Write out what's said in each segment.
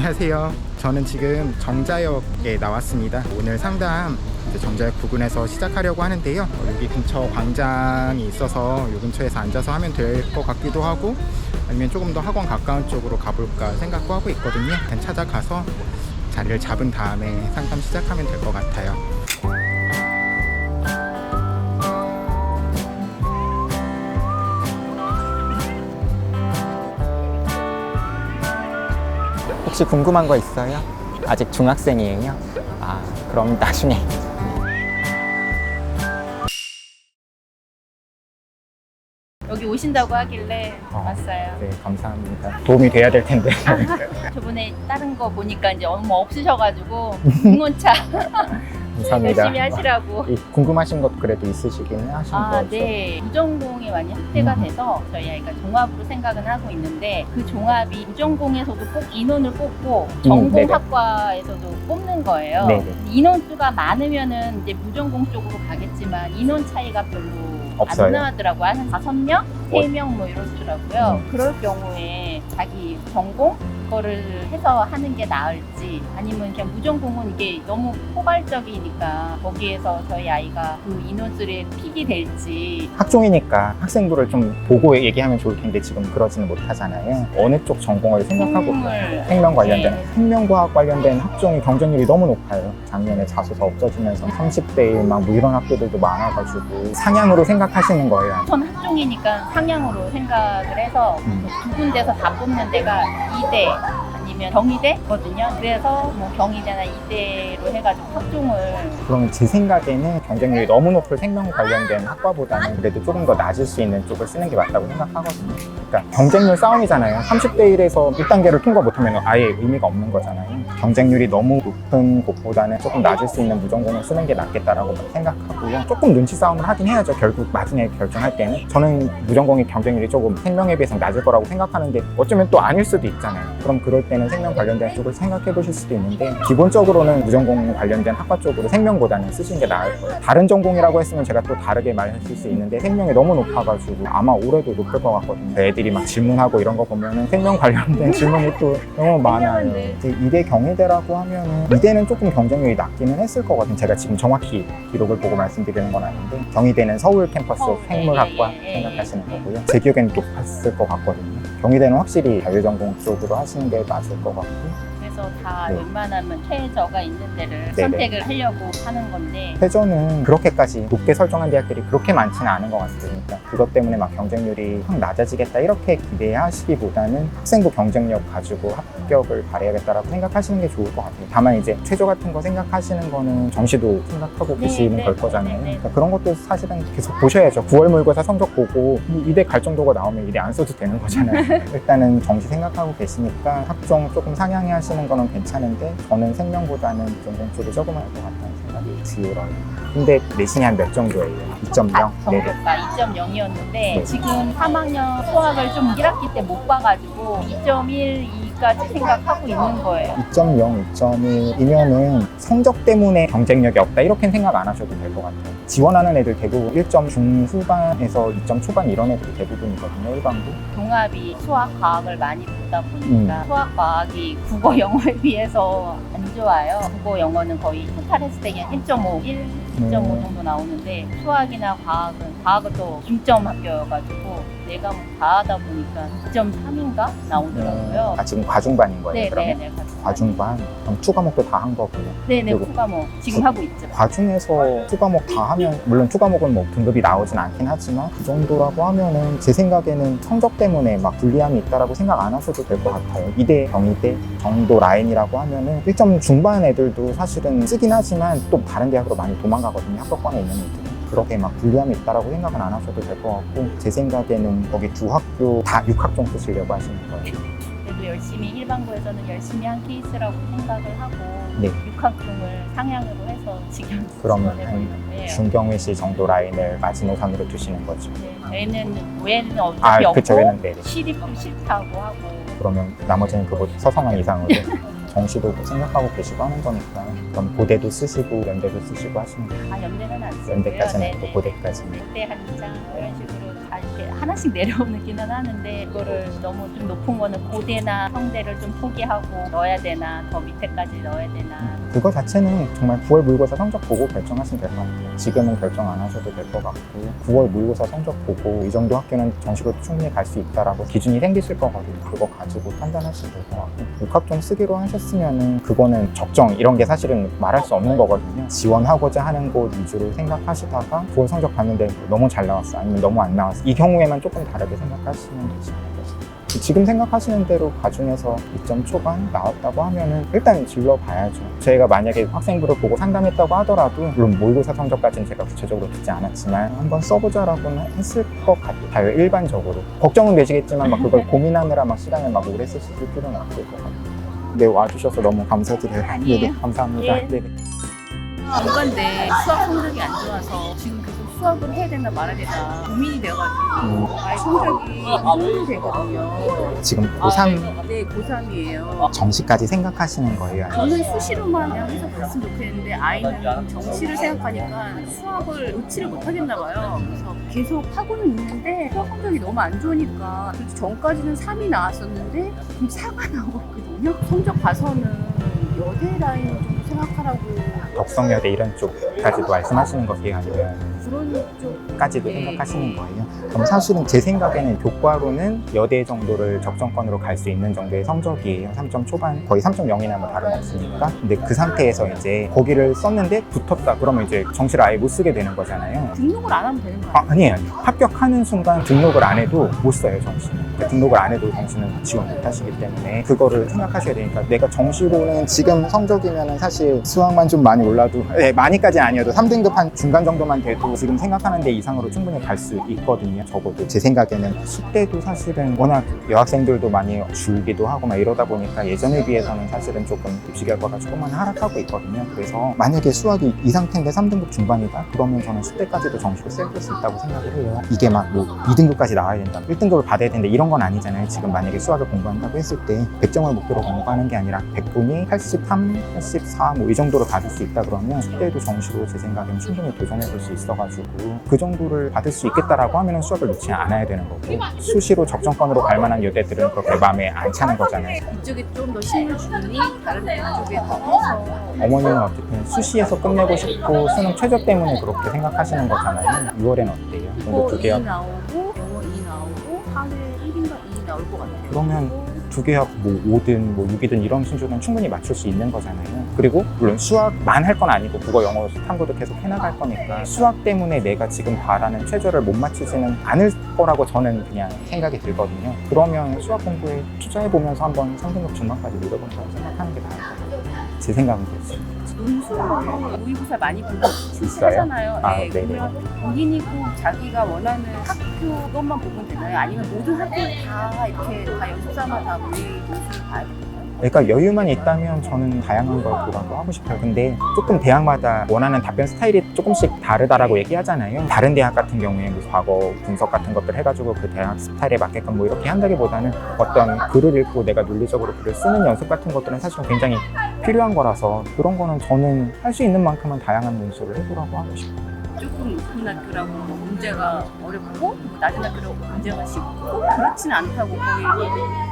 안녕하세요. 저는 지금 정자역에 나왔습니다. 오늘 상담 정자역 부근에서 시작하려고 하는데요. 여기 근처 광장이 있어서 이 근처에서 앉아서 하면 될 것 같기도 하고, 아니면 조금 더 학원 가까운 쪽으로 가볼까 생각도 하고 있거든요. 일단 찾아가서 자리를 잡은 다음에 상담 시작하면 될 것 같아요. 혹시 궁금한 거 있어요? 아직 중학생이에요? 아, 그럼 나중에. 여기 오신다고 하길래 왔어요. 네, 감사합니다. 도움이 돼야 될 텐데. 저번에 다른 거 보니까 이제 얼마 없으셔가지고 응원차 감사합니다. 열심히 하시라고. 궁금하신 것도 그래도 있으시긴 하신 거죠? 네. 무전공이 많이 확대가 돼서 저희 아이가 종합으로 생각은 하고 있는데, 그 종합이 무전공에서도 꼭 인원을 뽑고 전공학과에서도 뽑는 거예요. 네네. 인원수가 많으면은 이제 무전공 쪽으로 가겠지만 인원 차이가 별로 없어요. 안 나더라고요. 한 5명? 3명 뭐 이렇더라고요. 그럴 경우에 자기 전공 거를 해서 하는 게 나을지, 아니면 그냥 무전공은 이게 너무 포괄적이니까 거기에서 저희 아이가 그 인원수를 픽이 될지. 학종이니까 학생부를 좀 보고 얘기하면 좋을 텐데 지금 그러지는 못하잖아요. 어느 쪽 전공을 생각하고 생명 관련된, 네. 생명과학 관련된 학종이 경쟁률이 너무 높아요. 작년에 자소서 없어지면서 30대 막 뭐 이런 학교들도 많아가지고 상향으로 생각하시는 거예요. 전 학종이니까 상향으로 생각을 해서 두 군데서 다 뽑는 데가 이대 아니면 경희대거든요. 그래서 뭐 경희대나 이대로 해가지고 학종을. 그러면 제 생각에는 경쟁률이 너무 높을 생명 관련된 학과보다는 그래도 조금 더 낮을 수 있는 쪽을 쓰는 게 맞다고 생각하거든요. 그러니까 경쟁률 싸움이잖아요. 30대 1에서 1단계를 통과 못하면 아예 의미가 없는 거잖아요. 경쟁률이 너무 높은 곳보다는 조금 낮을 수 있는 무전공을 쓰는 게 낫겠다라고 생각하고요. 조금 눈치 싸움을 하긴 해야죠. 결국 나중에 결정할 때는. 저는 무전공의 경쟁률이 조금 생명에 비해서 낮을 거라고 생각하는데 어쩌면 또 아닐 수도 있잖아요. 그럼 그럴 때는 생명 관련된 쪽을 생각해 보실 수도 있는데, 기본적으로는 무전공 관련된 학과 쪽으로 생명보다는 쓰시는 게 나을 거예요. 다른 전공이라고 했으면 제가 또 다르게 말했을 수 있는데 생명이 너무 높아가지고 아마 올해도 높을 것 같거든요. 애들이 막 질문하고 이런 거 보면은 생명 관련된 질문이 또 너무 많아요. 이제 이대 경희대라고 하면은 이대는 조금 경쟁률이 낮기는 했을 것 같아요. 제가 지금 정확히 기록을 보고 말씀드리는 건 아닌데, 경희대는 서울 캠퍼스 생물학과 생각하시는 거고요. 제 기억에는 높았을 것 같거든요. 경희대는 확실히 자율전공 쪽으로 하시는 게 맞을 것 같고, 그래서 다 네. 웬만하면 최저가 있는 데를 네네. 선택을 하려고 하는 건데. 최저는 그렇게까지 높게 설정한 대학들이 그렇게 많지는 않은 것 같아요. 그러니까 그것 때문에 막 경쟁률이 확 낮아지겠다 이렇게 기대하시기보다는 학생부 경쟁력 가지고 합격을 바라야겠다라고 생각하시는 게 좋을 것 같아요. 다만 이제 최저 같은 거 생각하시는 거는 정시도 생각하고 계시는 걸 거잖아요. 그러니까 그런 것도 사실은 계속 보셔야죠. 9월 모의고사 성적 보고 이대 갈 정도가 나오면 이대 안 써도 되는 거잖아요. 일단은 정시 생각하고 계시니까 학종 조금 상향해 하시는 거는 괜찮은데, 저는 생명보다는 전공 쪽이 조금 할 것 같다는 생각이 들어요. 근데 내신이 한 몇 정도예요? 2.0? 정도가 2.0이었는데 지금 3학년 수학을 좀 1학기 때 못 봐가지고 2.1, 2까지 생각하고 있는 거예요. 2.0, 2.1이면은 성적 때문에 경쟁력이 없다 이렇게는 생각 안 하셔도 될 것 같아요. 지원하는 애들 대부분 1점 중후반에서 2점 초반 이런 애들이 대부분이거든요, 일반부. 종합이 수학, 과학을 많이 보다 보니까 수학, 과학이 국어, 영어에 비해서 안 좋아요. 국어, 영어는 거의 토탈 했을 때 그냥 1.5, 1.5 정도 나오는데, 수학이나 과학은 또 중점 학교여가지고 내가 다 하다 보니까 2.3인가 나오더라고요. 아, 지금 과중반인 거예요, 네, 그러면? 네, 과중반? 그럼 추과목도 다 한 거고요. 네네, 그리고 국과목 지금 하고 있죠. 과중에서 추과목 다 하면, 물론 추과목은 뭐 등급이 나오진 않긴 하지만 그 정도라고 하면은 제 생각에는 성적 때문에 막 불리함이 있다라고 생각 안 하셔도 될 것 같아요. 이대, 경희대 정도 라인이라고 하면은 1점 중반 애들도 사실은 쓰긴 하지만 또 다른 대학으로 많이 도망가거든요, 합격권에 있는 애들은. 그렇게 막 불리함이 있다라고 생각은 안 하셔도 될 것 같고, 제 생각에는 거기 두 학교 다 6학종 쓰시려고 하시는 거예요. 그래도 열심히 일반고에서는 열심히 한 케이스라고 생각을 하고 네. 6학종을 상향으로 해서 지금 그러면 지원해보고 있는데요. 중경외시 정도 라인을 마지노선으로 두시는 거죠. 네, 저희는 외는 어차피 없고 그쵸, 외는 네. 시립도 싫다고 하고. 그러면 나머지는 그보다 서성한 이상으로 정시도 생각하고 계시고 하는 거니까 그럼 고대도 쓰시고 연대도 쓰시고 하시는 거예요. 연대는 안 쓰고요. 연대까지는 네네. 아니고 고대까지는. 고대 한 장 이런 식으로 다 이렇게 하나씩 내려오기는 하는데 그거를 너무 좀 높은 거는 고대나 성대를 좀 포기하고 넣어야 되나 더 밑에까지 넣어야 되나. 그거 자체는 정말 9월 모의고사 성적 보고 결정하시면 될 것 같아요. 지금은 결정 안 하셔도 될 것 같고 9월 모의고사 성적 보고 이 정도 학교는 정시로 충분히 갈 수 있다라고 기준이 생기실 거거든요. 그거 가지고 판단하시면 될 것 같고 육학점 쓰기로 하셨으면은 그거는 적정 이런 게 사실은 말할 수 없는 거거든요. 지원하고자 하는 곳 위주로 생각하시다가 9월 성적 봤는데 너무 잘 나왔어 아니면 너무 안 나왔어 이 경우에만 조금 다르게 생각하시면 되지 않을까 싶어요. 지금 생각하시는 대로 가중에서 2점 초반 나왔다고 하면은 일단 질러봐야죠. 저희가 만약에 학생부를 보고 상담했다고 하더라도 물론 모의고사 성적까지는 제가 구체적으로 듣지 않았지만 한번 써보자라고는 했을 것 같아요. 일반적으로 걱정은 되시겠지만 막 그걸 고민하느라 막 시간을 막 오래 쓰실 필요는 없을 것 같아요. 네, 와주셔서 너무 감사드려요. 아니에요. 네네, 감사합니다. 예. 네네. 안간데 수학 성적이 안 좋아서 지금 계속 수학을 해야 되나 말아야 되나 고민이 되어가지고 아이 성적이 도움이 되거든요. 지금 고3 네, 고3이에요. 정시까지 생각하시는 거예요? 저는 수시로만 그냥 해서 갔으면 좋겠는데 아이는 정시를 생각하니까 수학을 놓지를 못하겠나 봐요. 그래서 계속 하고는 있는데 수학 성적이 너무 안 좋으니까 그래서 전까지는 3이 나왔었는데 지금 4가 나오고 있거든요. 성적 봐서는 여대 라인 좀 생각하라고 덕성여대 이런 쪽까지도 말씀하시는 거세요? 아니면 그런 쪽 까지도 네, 생각하시는 네. 거예요? 그럼 사실은 제 생각에는 교과로는 여대 정도를 적정권으로 갈 수 있는 정도의 성적이에요. 3점 초반, 거의 3.0이나 뭐 다름없으니까. 근데 그 상태에서 이제 거기를 썼는데 붙었다. 그러면 이제 정시를 아예 못 쓰게 되는 거잖아요. 등록을 안 하면 되는 거예요? 아니에요. 합격하는 순간 등록을 안 해도 못 써요, 정시는. 등록을 안 해도 정시는 지원 못 하시기 때문에 그거를 생각하셔야 되니까 내가 정시로는 지금 성적이면은 사실 수학만 좀 많이 올라도 네, 많이까지 아니어도 3등급 한 중간 정도만 돼도 지금 생각하는 데 이상으로 충분히 갈 수 있거든요. 적어도 제 생각에는 수때도 사실은 워낙 여학생들도 많이 줄기도 하고 막 이러다 보니까 예전에 비해서는 사실은 조금 입시 결과가 조금만 하락하고 있거든요. 그래서 만약에 수학이 이 상태인데 3등급 중반이다? 그러면 저는 수때까지도 정시로 쓸 수 있다고 생각을 해요. 이게 막 뭐 2등급까지 나와야 된다, 1등급을 받아야 된다 이런 건 아니잖아요. 지금 만약에 수학을 공부한다고 했을 때 100점을 목표로 공부하는 게 아니라 100분이 83, 84 뭐 이 정도로 받을 수 있다 그러면 수때도 정시로 제 생각에는 충분히 도전해 볼 수 있어가지고 그 정도를 받을 수 있겠다라고 하면 수학을 놓지 않아야 되는 거고 수시로 적정권으로 갈 만한 여대들은 그렇게 마음에 안 차는 거잖아요. 이쪽에 좀 더 힘을 주니 다른 쪽에 더 해서 어머님은 어쨌든 수시에서 끝내고 싶고 수능 최저 때문에 그렇게 생각하시는 거잖아요. 6월엔 어때요? 국어 두 2 개학 나오고 영어 2 나오고 사회 1인가 2 나올 것 같아요. 그러면 두 개학 뭐 5든 뭐 6이든 이런 순서는 충분히 맞출 수 있는 거잖아요. 그리고 물론 수학만 할 건 아니고 국어, 영어, 탐구도 계속 해나갈 거니까 수학 때문에 내가 지금 바라는 최저를 못 맞추지는 않을 거라고 저는 그냥 생각이 들거든요. 그러면 수학 공부에 투자해보면서 한번 3등급 중반까지 노려본다고 생각하는 게 나을 것 같아요. 제 생각은 그렇죠. 논술을 모의고사 많이 보고 있어요? 실시하잖아요. 아, 네, 네네. 그러면 본인이 꼭 자기가 원하는 학교 것만 보면 되나요? 아니면 모든 학교를 다 이렇게 다 연습사만 다 모의 논술을 봐야 되나요? 그러니까 여유만 있다면 저는 다양한 걸 보라고 하고 싶어요. 근데 조금 대학마다 원하는 답변 스타일이 조금씩 다르다라고 얘기하잖아요. 다른 대학 같은 경우에 뭐 과거 분석 같은 것들 해가지고 그 대학 스타일에 맞게끔 뭐 이렇게 한다기보다는 어떤 글을 읽고 내가 논리적으로 글을 쓰는 연습 같은 것들은 사실은 굉장히 필요한 거라서 그런 거는 저는 할 수 있는 만큼은 다양한 논술을 해보라고 하고 싶어요. 조금 높은 학교라고 문제가 어렵고 뭐 낮은 학교라고 문제가 쉽고 그렇지는 않다고 거의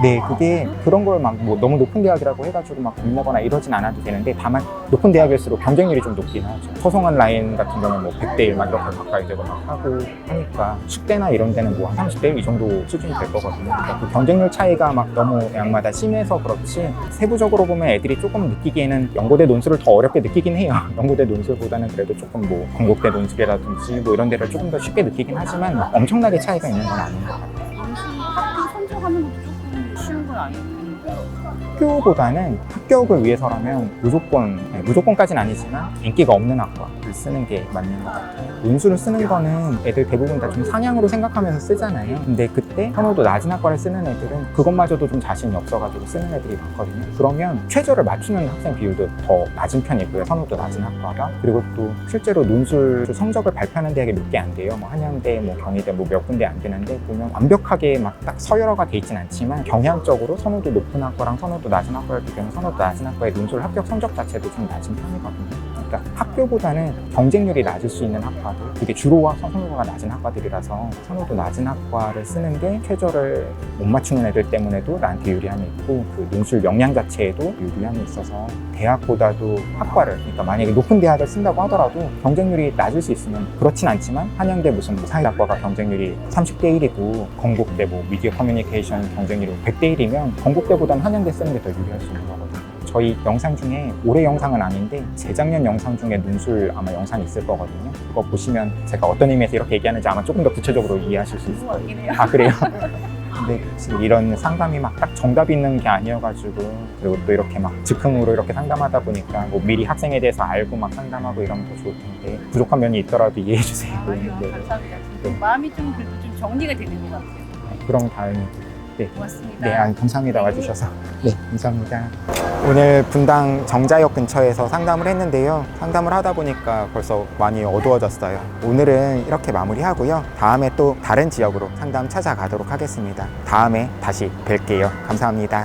네, 그게 그런 걸 막 뭐 너무 높은 대학이라고 해가지고 막 겁내거나 이러진 않아도 되는데 다만 높은 대학일수록 경쟁률이 좀 높긴 하죠. 서성한 라인 같은 경우는 뭐 100대 1 막 이렇게 가까이 되고 막 하고 하니까 숙대나 이런 데는 뭐 한 30대 1 이 정도 수준이 될 거거든요. 그러니까 그 경쟁률 차이가 막 너무 대학마다 심해서 그렇지 세부적으로 보면 애들이 조금 느끼기에는 연고대 논술을 더 어렵게 느끼긴 해요. 연고대 논술보다는 그래도 조금 뭐 건국대 논술이라든지 뭐 이런 데를 조금 더 쉽게 느끼긴 하지만 엄청나게 차이가 있는 건 아닌 것 같아요. 논술 학교 선정하는 것도 조금 쉬운 건 아니고 학교보다는 합격을 위해서라면 무조건까지는 아니지만 인기가 없는 학과를 쓰는 게 맞는 것 같아요. 논술을 쓰는 거는 애들 대부분 다 좀 상향으로 생각하면서 쓰잖아요. 근데 그때 선호도 낮은 학과를 쓰는 애들은 그것마저도 좀 자신이 없어가지고 쓰는 애들이 많거든요. 그러면 최저를 맞추는 학생 비율도 더 낮은 편이고요. 선호도 낮은 학과가. 그리고 또 실제로 논술 성적을 발표하는 대학이 몇 개 안 돼요. 뭐 한양대, 뭐 경희대 뭐 몇 군데 안 되는데 보면 완벽하게 막 딱 서열화가 돼 있진 않지만 경향적으로 선호도 높은 학과랑 선호도 낮은 학과를 비교하면 선호도 낮은 학과의 논술 합격 성적 자체도 좀 낮은 편이거든요. 그러니까 학교보다는 경쟁률이 낮을 수 있는 학과들, 그게 주로와 선호도가 낮은 학과들이라서 선호도 낮은 학과를 쓰는 게 최저를 못 맞추는 애들 때문에도 나한테 유리함이 있고, 그 논술 역량 자체에도 유리함이 있어서 대학보다도 학과를, 그러니까 만약에 높은 대학을 쓴다고 하더라도 경쟁률이 낮을 수 있으면, 그렇진 않지만 한양대 무슨 뭐 사회학과가 경쟁률이 30대 1이고 건국대 뭐 미디어 커뮤니케이션 경쟁률이 100대 1이면 건국대보다는 한양대 쓰는 게 더 유리할 수 있는 거거든요. 저희 영상 중에, 올해 영상은 아닌데 재작년 영상 중에 논술 아마 영상이 있을 거거든요. 그거 보시면 제가 어떤 의미에서 이렇게 얘기하는지 아마 조금 더 구체적으로 이해하실 수 있을 거예요. 아, 그래요? 근데 지금 이런 상담이 막 딱 정답이 있는 게 아니어가지고, 그리고 또 이렇게 막 즉흥으로 이렇게 상담하다 보니까 뭐 미리 학생에 대해서 알고 막 상담하고 이러면 더 좋을 텐데, 부족한 면이 있더라도 이해해 주세요. 아니요, 네. 감사합니다. 지금 마음이 좀 그래도 좀 정리가 되는 것 같아요. 그럼 다행이고. 네. 고맙습니다. 네, 감사합니다. 와주셔서. 네, 감사합니다. 오늘 분당 정자역 근처에서 상담을 했는데요. 상담을 하다 보니까 벌써 많이 어두워졌어요. 오늘은 이렇게 마무리하고요. 다음에 또 다른 지역으로 상담 찾아가도록 하겠습니다. 다음에 다시 뵐게요. 감사합니다.